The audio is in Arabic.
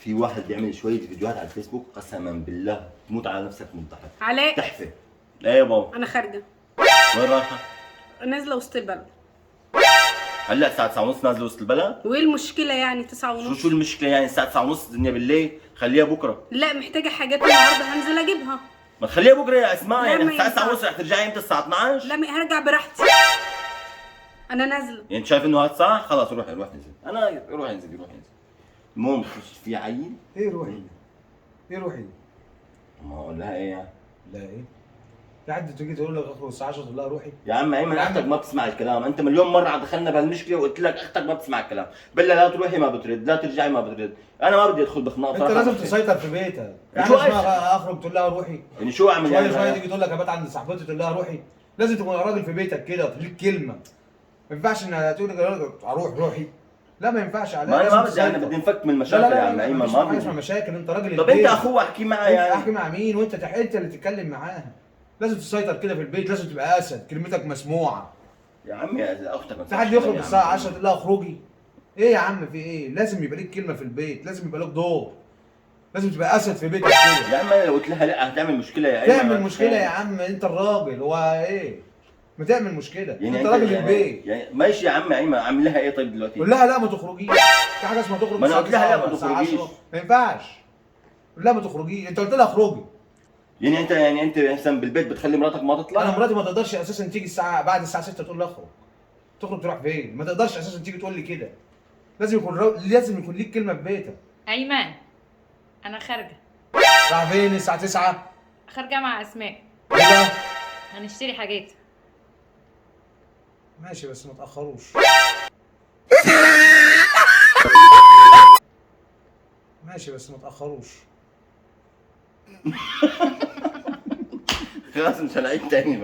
في واحد بيعمل شويه فيديوهات على الفيسبوك قسما بالله تموت على نفسك من الضحك. علاء تحفه. ايه يا بابا؟ انا خارجه، وين رايحه؟ نازله وسط البلد. هلا الساعه 9:30 نازله وسط البلد؟ وايه المشكله يعني 9:30؟ شو المشكله يعني الساعه 9:30 الدنيا بالليل؟ خليها بكره. لا محتاجه حاجات النهارده هنزل اجيبها. ما تخليها بكره يا اسماء، لا، يعني ما الساعه ينفعش. 9:30 رح ترجعي امتى؟ الساعه 12؟ لا هرجع براحتي، انا نازله. يعني انت شايف انه هاد صح؟ خلاص روح ننزل. انا روح انزل. المهم في عيل. ايه روحي؟ ايه روحي؟ ما اقول لها ايه يعني؟ لا ايه؟ في حد تيجي تقول لك اخر الساعه 10 تقول لها روحي؟ يا عم ايمن يا عم. اختك ما بتسمع الكلام، انت مليون مره دخلنا بهالمشكله وقلت لك اختك ما بتسمع الكلام، بالله لا تروحي ما بترد، لا ترجعي ما بترد، انا ما بدي ادخل بخناقه انت صراحة. لازم تسيطر في بيتك. يعني شو اسمها اخرج تقول لها روحي، يعني شو اعمل شويه يعني؟ شويه تيجي تقول لك ابات عند صاحبتي تقول لها روحي. لازم تكون راجل في بيتك كده ليك كلمه. ما ينفعش انها تقول لك اروح روحي. لا ما ينفعش على ما انا لازم ما بدي، انا تسيطر. بدي نفك من لا المشاكل لا لا يا عم لا ايمن، مفيش ما حاجه اسمها بدي. مشاكل، انت راجل طب البيت. انت اخوه احكي معها انت يعني. احكي مع مين وانت انت اللي تتكلم معاها. لازم تسيطر كده في البيت، لازم تبقى اسد، كلمتك مسموعه. يا عم يا اختك ما في حد تسمعش يخرج كلامي يا الساعه عم. 10 تقول لها اخرجي؟ ايه يا عم في ايه؟ لازم يبقى ليك كلمه في البيت، لازم يبقى لك دور. لازم تبقى اسد في بيتك كده. يا عم انا لو قلت لها لا هتعمل مشكله يا ايمن. تعمل مشكله يا عم، انت الراجل هو ايه؟ ما تعمل مشكله، يعني انت راجل يعني البيت. يعني ماشي يا عم ايمن، اعمل لها ايه طيب دلوقتي؟ قول لها لا ما تخرجيش. في حاجه اسمها تخرج ما أنا الساعة قلت لها لا 9 ما الساعة تخرجيش. 10. ما ينفعش. قول لها ما تخرجيش، انت قلت لها اخرجي. يعني انت مثلا بالبيت بتخلي مراتك ما تطلع؟ انا مراتي ما تقدرش اساسا تيجي الساعه بعد الساعه 6 تقول لي اخرج. تخرج تروح فين؟ ما تقدرش اساسا تيجي تقول لي كده. لازم يكون ليك كلمه في بيتك. ايمن انا خارجه. راح فين الساعه 9؟ خارجه مع اسماء، كده هنشتري حاجات. ماشي بس ما تاخروش. ماشي بس ما تاخروش. خلاص مش هنعيد تاني بقى.